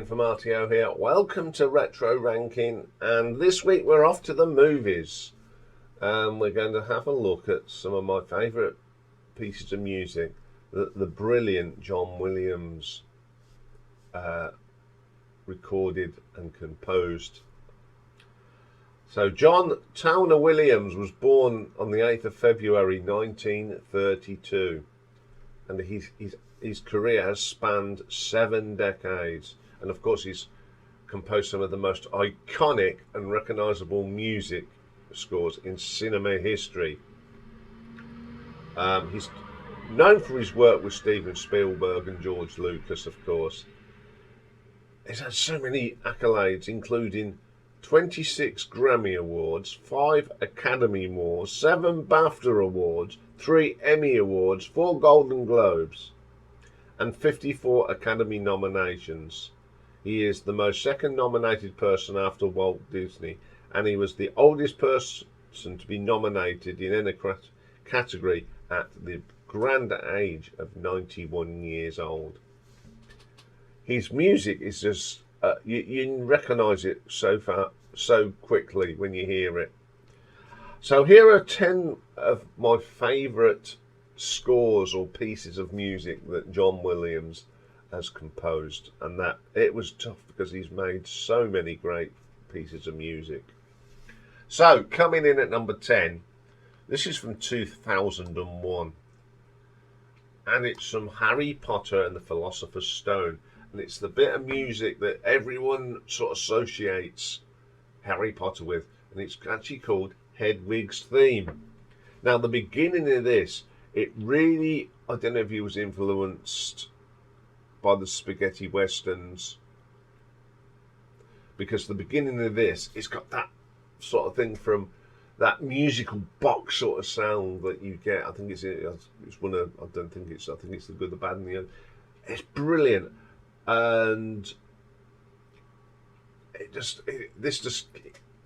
Ian from RTO here. Welcome to Retro Ranking, and this week we're off to the movies. We're going to have a look at some of my favourite pieces of music that the brilliant John Williams recorded and composed. So John Towner Williams was born on the 8th of February 1932, and his career has spanned 7 decades, and of course he's composed some of the most iconic and recognisable music scores in cinema history. He's known for his work with Steven Spielberg and George Lucas, of course. He's had so many accolades, including 26 Grammy Awards, 5 Academy Awards, 7 BAFTA Awards, 3 Emmy Awards, 4 Golden Globes, and 54 Academy nominations. He is the most second nominated person after Walt Disney, and he was the oldest person to be nominated in any category at the grand age of 91 years old. His music is just, you recognise it so quickly when you hear it. So here are 10 of my favourite scores or pieces of music that John Williams has composed, and that it was tough because he's made so many great pieces of music. So coming in at number 10, this is from 2001, and it's from Harry Potter and the Philosopher's Stone, and it's the bit of music that everyone sort of associates Harry Potter with, and it's actually called Hedwig's Theme. Now the beginning of this, it really, I don't know if he was influenced by the spaghetti westerns, because the beginning of this, it's got that sort of thing from that musical box sort of sound that you get. I think it's one of, I think it's the Good, the Bad and the Ugly. It's brilliant, and this just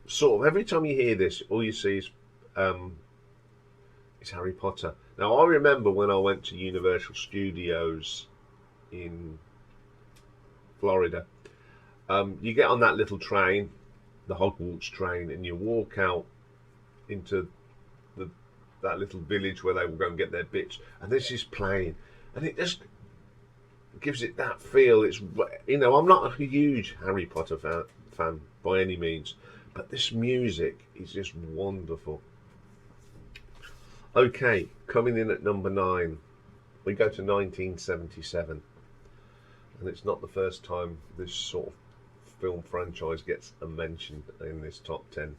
sort of, every time you hear this, all you see is Harry Potter. Now I remember when I went to Universal Studios in Florida, you get on that little train, the Hogwarts train, and you walk out into that little village where they will go and get their bits, and this is playing, and it just gives it that feel. It's, you know, I'm not a huge Harry Potter fan by any means, but this music is just wonderful. Okay, coming in at number 9, we go to 1977, and it's not the first time this sort of film franchise gets a mention in this top 10.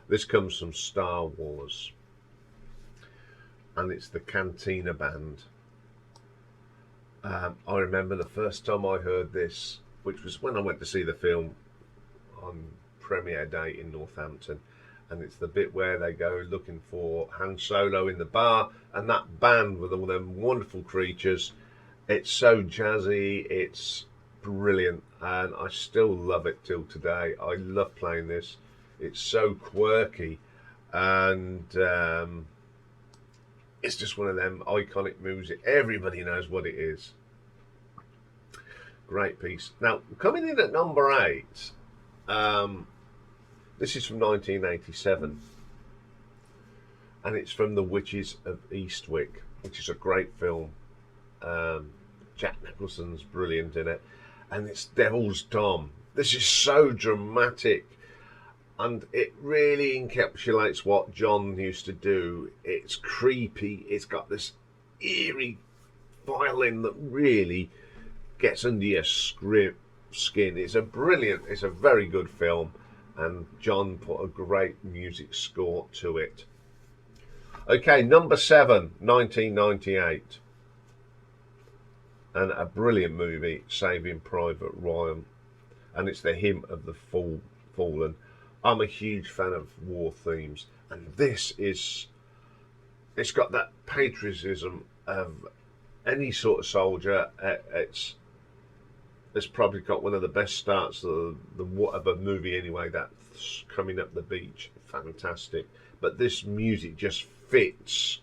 This comes from Star Wars, and it's the Cantina Band. I remember the first time I heard this, which was when I went to see the film on premiere day in Northampton, and it's the bit where they go looking for Han Solo in the bar, and that band with all them wonderful creatures. It's so jazzy, it's brilliant, and I still love it till today. I love playing this. It's so quirky, and it's just one of them iconic music. Everybody knows what it is. Great piece. Now, coming in at number 8, this is from 1987, and it's from The Witches of Eastwick, which is a great film. Jack Nicholson's brilliant in it, and it's Devil's Dom. This is so dramatic, and it really encapsulates what John used to do. It's creepy, it's got this eerie violin that really gets under your skin. It's a very good film, and John put a great music score to it. Okay, number 7, 1998, and a brilliant movie, Saving Private Ryan, and it's the Hymn of the Fallen. I'm a huge fan of war themes, and it's got that patriotism of any sort of soldier. It's probably got one of the best starts of a movie anyway, that's Coming Up the Beach. Fantastic. But this music just fits.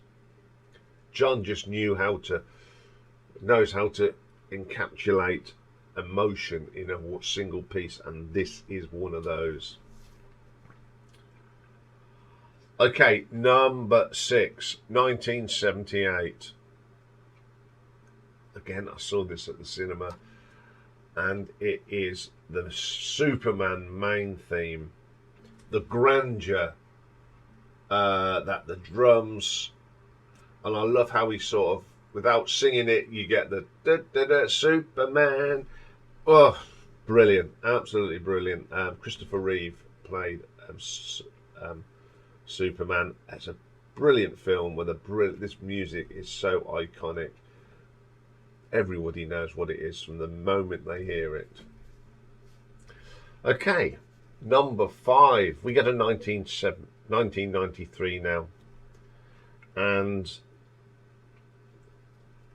John just knows how to encapsulate emotion in a single piece, and this is one of those. Okay, number 6, 1978. Again, I saw this at the cinema, and it is the Superman main theme. The grandeur, that the drums, and I love how he sort of, without singing it, you get the da, da, da, Superman. Oh, brilliant, absolutely brilliant. Christopher Reeve played Superman. It's a brilliant film with this music is so iconic. Everybody knows what it is from the moment they hear it. Okay, number 5. We get a 1993 now, and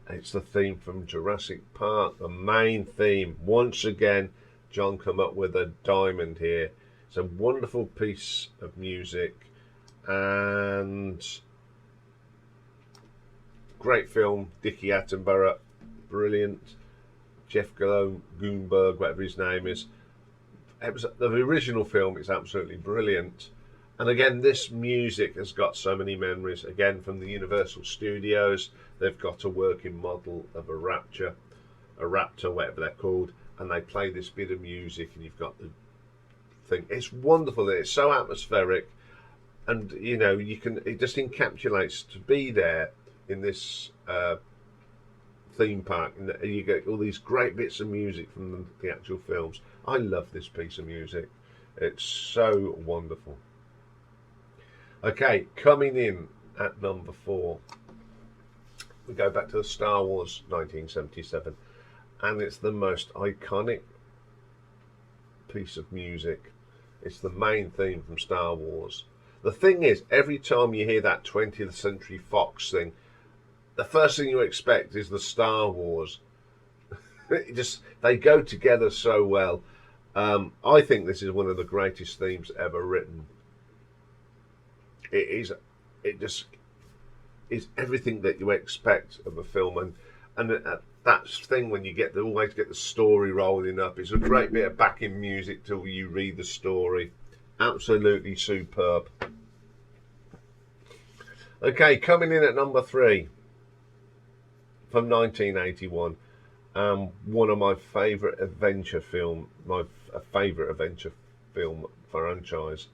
it's the theme from Jurassic Park, the main theme. Once again, John come up with a diamond here. It's a wonderful piece of music, and great film. Dickie Attenborough, brilliant. Jeff Goldblum, whatever his name is. The original film is absolutely brilliant. And again, this music has got so many memories. Again, from the Universal Studios, they've got a working model of a raptor, whatever they're called, and they play this bit of music, and you've got the thing. It's wonderful. It's so atmospheric, and you know, it just encapsulates to be there in this theme park, and you get all these great bits of music from the actual films. I love this piece of music. It's so wonderful. Okay, coming in at number 4, we go back to the Star Wars 1977, and it's the most iconic piece of music. It's the main theme from Star Wars. The thing is, every time you hear that 20th Century Fox thing, the first thing you expect is the Star Wars. They go together so well. I think this is one of the greatest themes ever written. It just is everything that you expect of a film, and that thing when you always get the story rolling up. It's a great bit of backing music till you read the story. Absolutely superb. Okay, coming in at number 3 from 1981. One of my favourite adventure film franchise.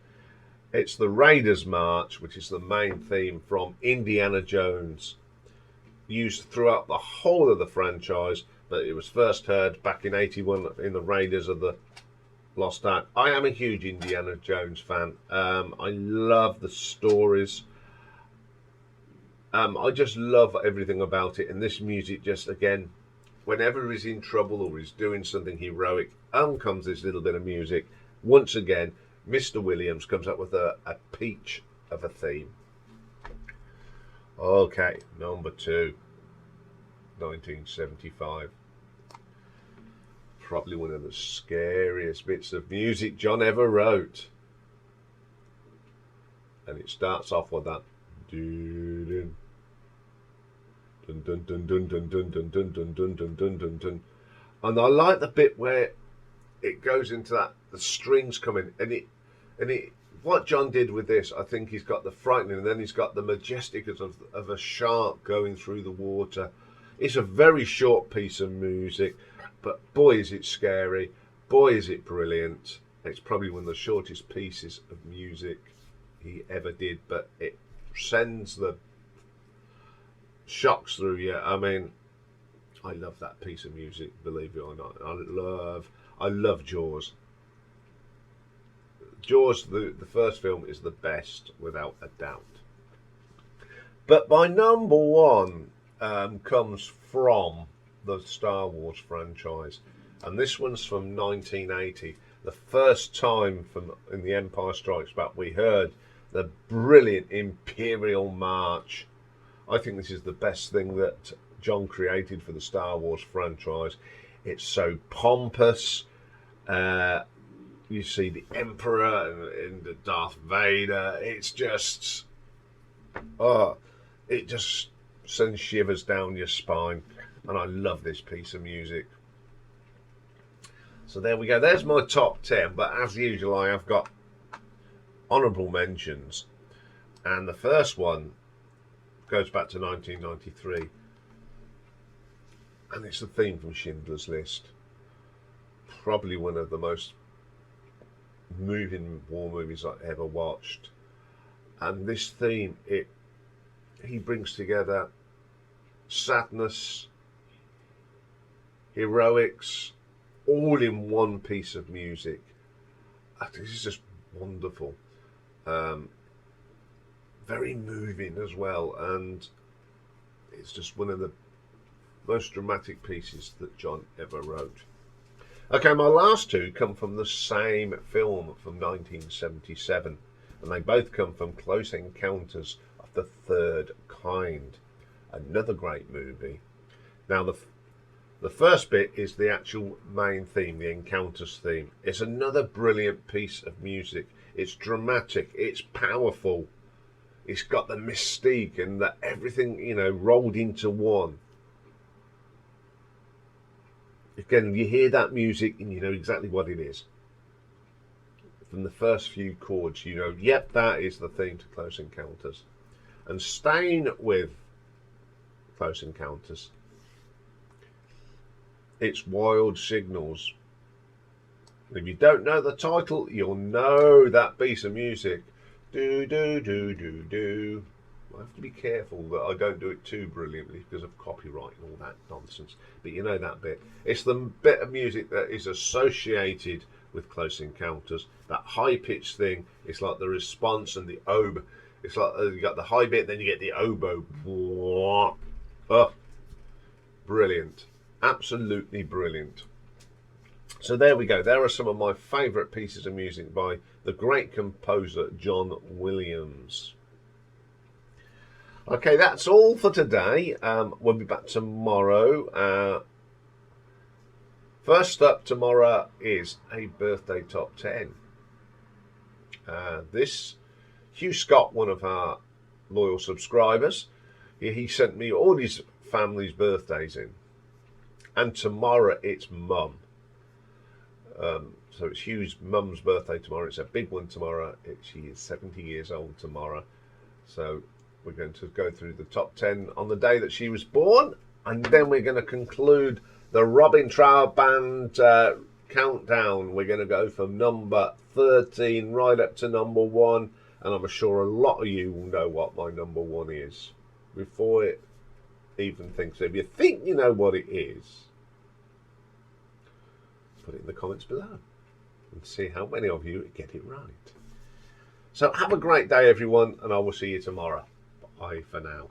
It's the Raiders March, which is the main theme from Indiana Jones, used throughout the whole of the franchise, but it was first heard back in 81 in the Raiders of the Lost Ark. I am a huge Indiana Jones fan. I love the stories. I just love everything about it, and this music just, again, whenever he's in trouble or he's doing something heroic, comes this little bit of music. Once again, Mr. Williams comes up with a peach of a theme. Okay, number 2, 1975. Probably one of the scariest bits of music John ever wrote. And it starts off with that dun dun dun dun dun dun dun dun dun dun dun dun dun dun dun. And I like the bit where it goes into that, the strings come in, and it what John did with this, I think he's got the frightening, and then he's got the majestic of a shark going through the water. It's a very short piece of music, but boy is it scary, boy is it brilliant. It's probably one of the shortest pieces of music he ever did, but it sends the shocks through you. I mean, I love that piece of music, believe it or not. I love Jaws. Jaws, the first film, is the best, without a doubt. But my number 1 comes from the Star Wars franchise, and this one's from 1980. The first time in The Empire Strikes Back we heard the brilliant Imperial March. I think this is the best thing that John created for the Star Wars franchise. It's so pompous. You see the Emperor and the Darth Vader. It's just, it just sends shivers down your spine. And I love this piece of music. So there we go. There's my top 10. But as usual, I have got honourable mentions. And the first one goes back to 1993. And it's the theme from Schindler's List. Probably one of the most moving war movies I've ever watched. And this theme, he brings together sadness, heroics, all in one piece of music. This is just wonderful. Very moving as well, and it's just one of the most dramatic pieces that John ever wrote. Okay, my last two come from the same film from 1977, and they both come from Close Encounters of the Third Kind, another great movie. Now, the first bit is the actual main theme, the Encounters theme. It's another brilliant piece of music. It's dramatic, it's powerful, it's got the mystique and the everything, you know, rolled into one. Again, you hear that music and you know exactly what it is. From the first few chords, you know, yep, that is the theme to Close Encounters. And staying with Close Encounters, it's Wild Signals. If you don't know the title, you'll know that piece of music. Do, do, do, do, do. I have to be careful that I don't do it too brilliantly because of copyright and all that nonsense. But you know that bit. It's the bit of music that is associated with Close Encounters. That high-pitched thing. It's like the response and the oboe. It's like you got the high bit, then you get the oboe. Oh, brilliant. Absolutely brilliant. So there we go. There are some of my favourite pieces of music by the great composer John Williams. Okay, that's all for today. We'll be back tomorrow. First up tomorrow is a birthday top 10. This Hugh Scott, one of our loyal subscribers, he sent me all his family's birthdays in. And tomorrow it's Mum. So it's Hugh's mum's birthday tomorrow. It's a big one tomorrow. She is 70 years old tomorrow. So we're going to go through the top 10 on the day that she was born. And then we're going to conclude the Robin Trower Band countdown. We're going to go from number 13 right up to number 1. And I'm sure a lot of you will know what my number 1 is before it even thinks. So if you think you know what it is, put it in the comments below and see how many of you get it right. So have a great day, everyone, and I will see you tomorrow. Bye for now.